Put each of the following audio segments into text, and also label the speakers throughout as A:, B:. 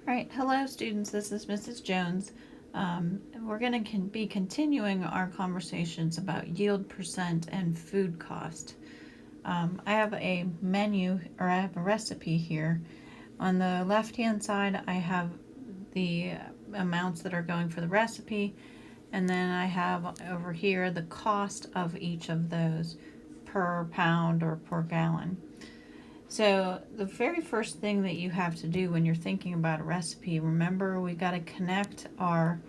A: All right, hello students, this is Mrs. Jones. We're going to be continuing our conversations about yield percent and food cost. I have a menu, or I have a recipe here. On the left hand side I have the amounts that are going for the recipe, and then I have over here the cost of each of those per pound or per gallon. So the very first thing that you have to do when you're thinking about a recipe, remember we got to connect our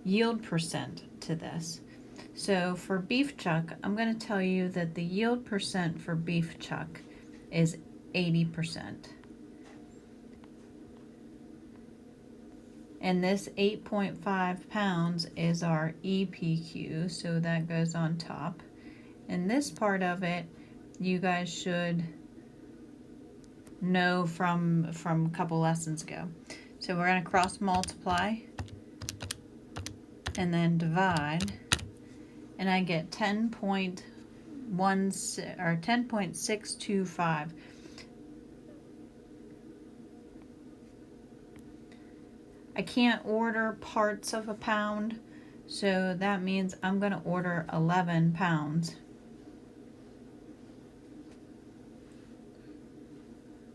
A: yield percent to this. So for beef chuck, I'm going to tell you that the yield percent for beef chuck is 80%. And this 8.5 pounds is our EPQ, so that goes on top. And this part of it, you guys should know from a couple lessons ago. So we're going to cross multiply and then divide, and I get 10.1 or 10.625. I can't order parts of a pound, so that means I'm going to order 11 pounds.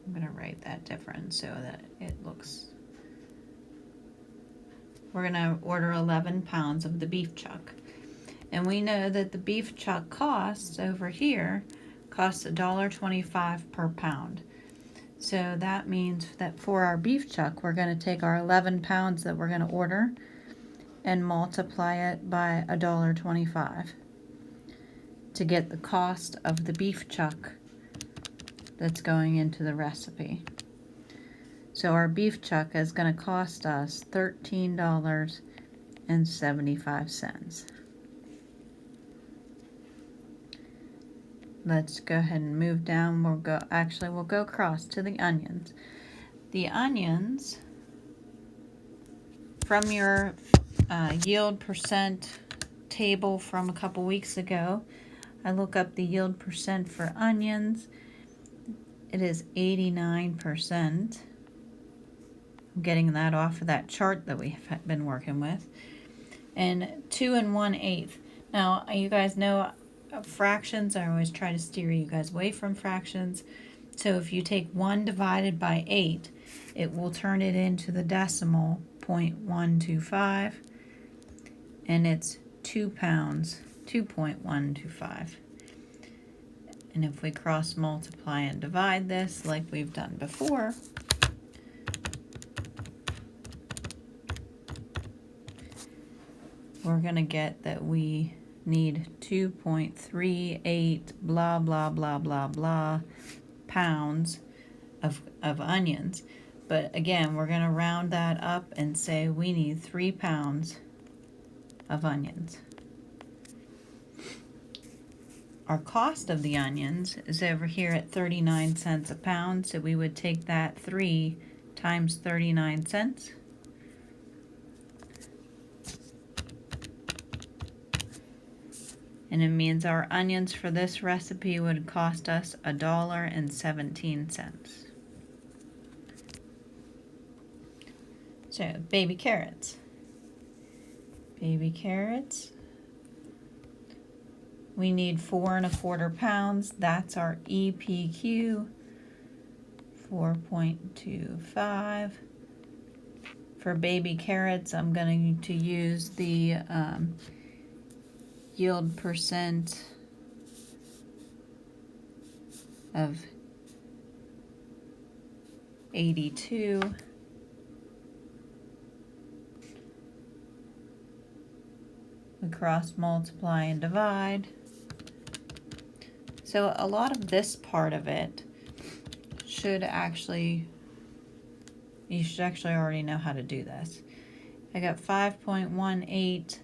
A: I'm going to write that different so that it looks. We're going to order 11 pounds of the beef chuck. And we know that the beef chuck costs over here costs $1.25 per pound. So that means that for our beef chuck, we're going to take our 11 pounds that we're going to order and multiply it by $1.25 to get the cost of the beef chuck that's going into the recipe. So our beef chuck is going to cost us $13.75. Let's go ahead and move down. We'll go across to the onions. The onions, from your yield percent table from a couple weeks ago, I look up the yield percent for onions. It is 89%. I'm getting that off of that chart that we've been working with. And 2 1/8. Now, you guys know fractions. I always try to steer you guys away from fractions. So if you take 1 divided by 8, it will turn it into the decimal 0.125, and it's 2 pounds, 2.125. And if we cross multiply and divide this like we've done before, we're going to get that we need 2.38 blah blah blah blah blah pounds of onions. But again, we're going to round that up and say we need 3 pounds of onions. Our cost of the onions is over here at 39 cents a pound, so we would take that 3 times 39 cents. And it means our onions for this recipe would cost us $1.17. So, baby carrots. Baby carrots. We need 4 1/4 pounds. That's our EPQ, 4.25. For baby carrots, I'm going to use the yield percent of 82. We cross multiply and divide. So a lot of this part of it you should actually already know how to do this. I got 5.18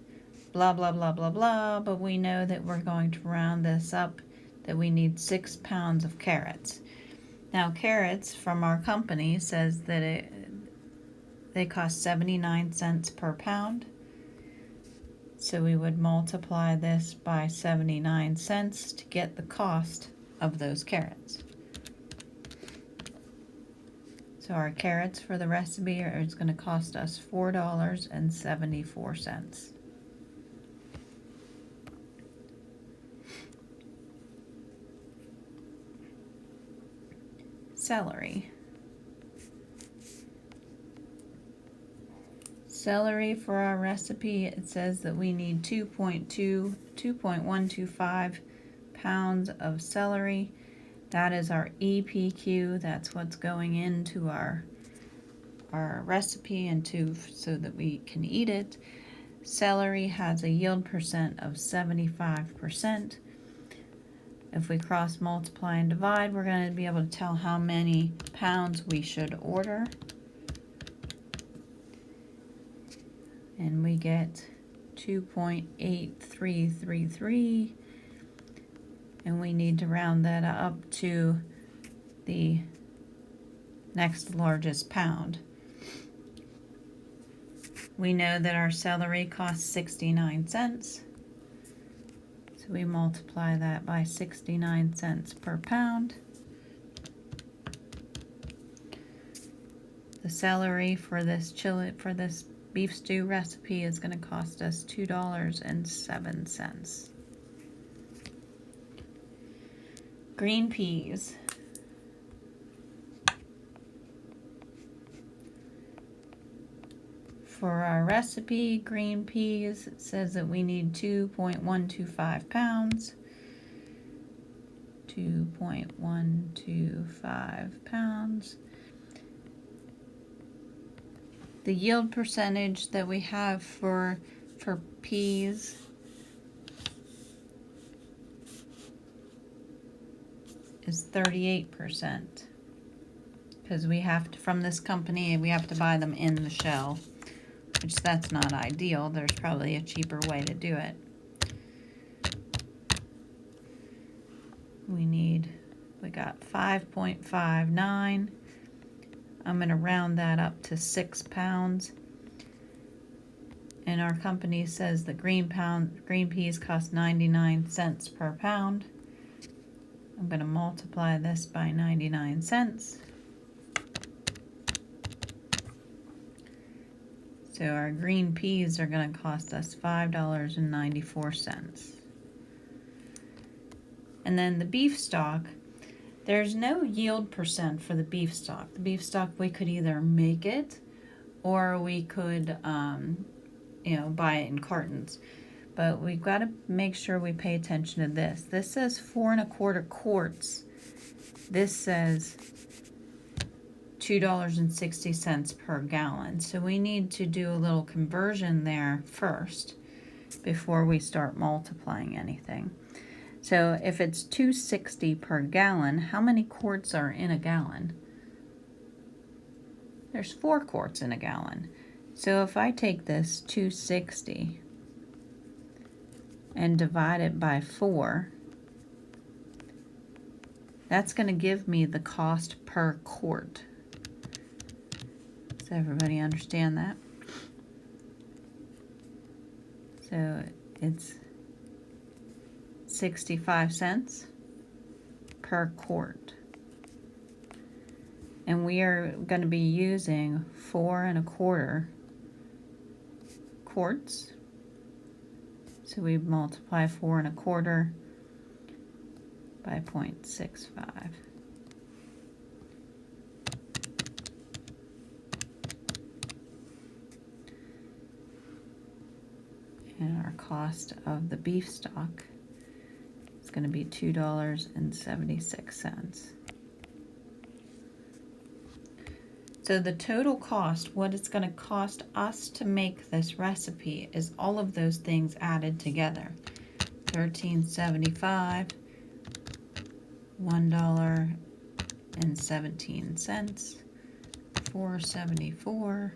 A: blah blah blah blah blah, but we know that we're going to round this up, that we need 6 pounds of carrots. Now carrots from our company says that they cost 79 cents per pound. So we would multiply this by 79 cents to get the cost of those carrots. So our carrots for the recipe is going to cost us $4.74. Celery. Celery for our recipe, it says that we need 2.125 pounds of celery. That is our EPQ. That's what's going into our recipe so that we can eat it. Celery has a yield percent of 75%. If we cross multiply and divide, we're going to be able to tell how many pounds we should order. And we get 2.8333. And we need to round that up to the next largest pound. We know that our celery costs 69 cents. So we multiply that by 69 cents per pound. The celery for this beef stew recipe is going to cost us $2.07. Green peas. For our recipe, green peas, it says that we need 2.125 pounds. 2.125 pounds. The yield percentage that we have for peas is 38%, because we have to, from this company, we have to buy them in the shell, which that's not ideal. There's probably a cheaper way to do it. We got 5.59. I'm going to round that up to 6 pounds. And our company says that green peas cost 99 cents per pound. I'm going to multiply this by 99 cents. So our green peas are going to cost us $5.94. And then the beef stock, there's no yield percent for the beef stock. The beef stock, we could either make it or we could buy it in cartons. But we've got to make sure we pay attention to this. This says 4 1/4 quarts. This says $2.60 per gallon. So we need to do a little conversion there first before we start multiplying anything. So if it's $2.60 per gallon, how many quarts are in a gallon? There's 4 quarts in a gallon. So if I take this $2.60 and divide it by 4, that's going to give me the cost per quart. Does everybody understand that? So it's 65 cents per quart. And we are going to be using 4 1/4 quarts. So we multiply 4 1/4 by 0.65. And our cost of the beef stock is going to be $2.76. So the total cost, what it's going to cost us to make this recipe, is all of those things added together. $13.75, $1.17, $4.74,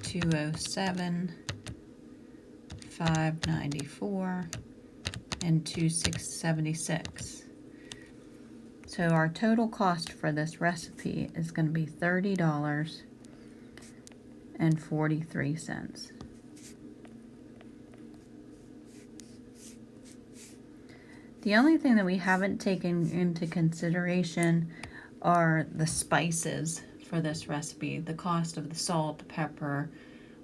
A: $2.07, $5.94, and $2.76. So our total cost for this recipe is going to be $30.43. The only thing that we haven't taken into consideration are the spices for this recipe, the cost of the salt, pepper,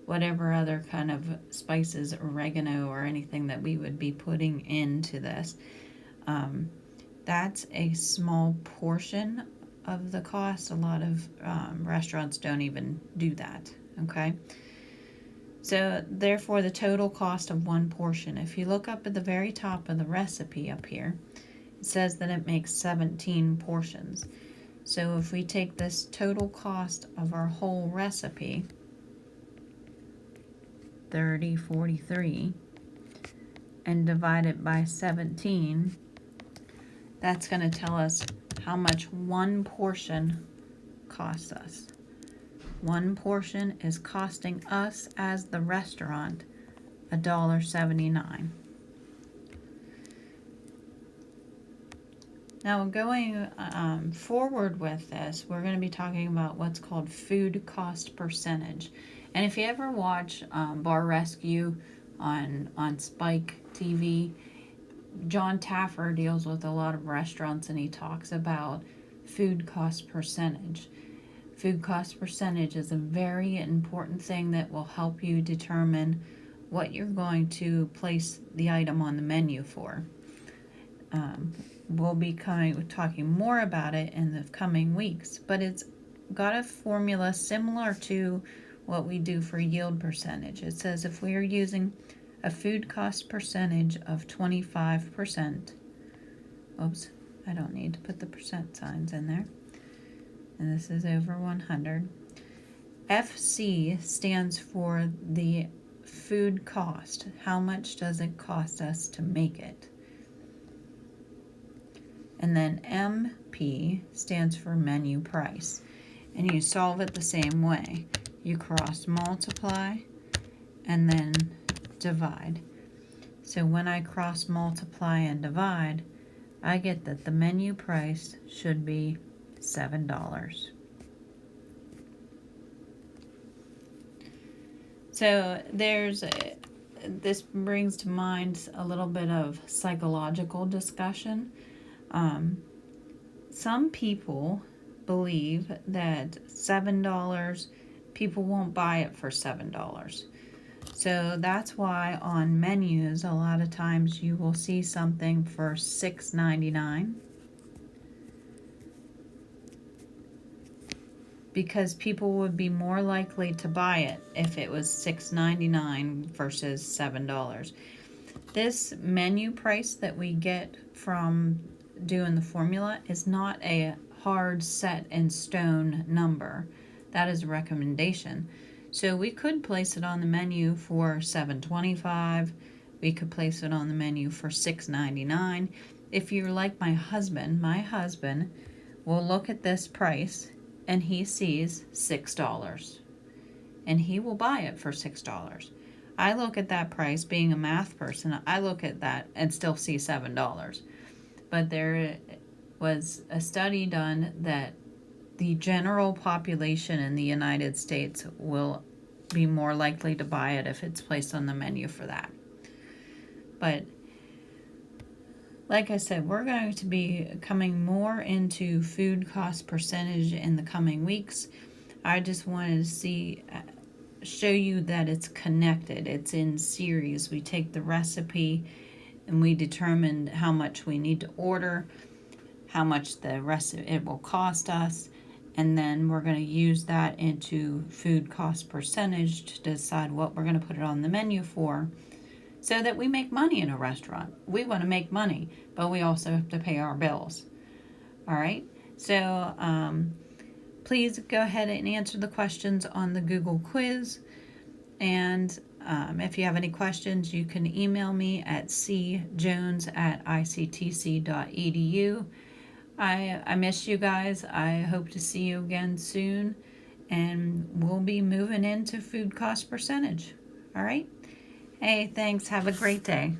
A: whatever other kind of spices, oregano, or anything that we would be putting into this. That's a small portion of the cost. A lot of restaurants don't even do that, okay? So therefore the total cost of one portion, if you look up at the very top of the recipe up here, it says that it makes 17 portions. So if we take this total cost of our whole recipe, 30.43, and divide it by 17, that's going to tell us how much one portion costs us. One portion is costing us as the restaurant $1.79. Now going forward with this, we're going to be talking about what's called food cost percentage. And if you ever watch Bar Rescue on Spike TV, John Taffer deals with a lot of restaurants and he talks about food cost percentage. Food cost percentage is a very important thing that will help you determine what you're going to place the item on the menu for. We'll be talking more about it in the coming weeks, but it's got a formula similar to what we do for yield percentage. It says if we are using a food cost percentage of 25%, oops, I don't need to put the percent signs in there, and this is over 100. FC stands for the food cost. How much does it cost us to make it? And then MP stands for menu price. And you solve it the same way. You cross multiply and then divide. So when I cross multiply and divide, I get that the menu price should be $7. So this brings to mind a little bit of psychological discussion. Some people believe that $7, people won't buy it for $7. So that's why on menus, a lot of times you will see something for $6.99. Because people would be more likely to buy it if it was $6.99 versus $7. This menu price that we get from doing the formula is not a hard set in stone number. That is a recommendation. So we could place it on the menu for $7.25. We could place it on the menu for $6.99. If you're like my husband will look at this price and he sees $6 and he will buy it for $6. I look at that price, being a math person, I look at that and still see $7. But there was a study done that the general population in the United States will be more likely to buy it if it's placed on the menu for that. But like I said, we're going to be coming more into food cost percentage in the coming weeks. I just wanted to show you that it's connected. It's in series. We take the recipe and we determine how much we need to order, how much the rest of it will cost us, and then we're going to use that into food cost percentage to decide what we're going to put it on the menu for, so that we make money in a restaurant. We want to make money, but we also have to pay our bills. All right, so please go ahead and answer the questions on the Google quiz, and if you have any questions, you can email me at cjones@ictc.edu. I miss you guys. I hope to see you again soon, and we'll be moving into food cost percentage. All right? Hey, thanks. Have a great day.